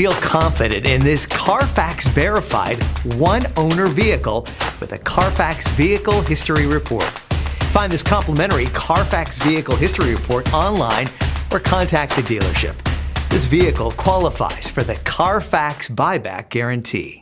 Feel confident in this CarFax verified one-owner vehicle with a CarFax Vehicle History Report. Find this complimentary CarFax Vehicle History Report online or contact the dealership. This vehicle qualifies for the CarFax Buyback Guarantee.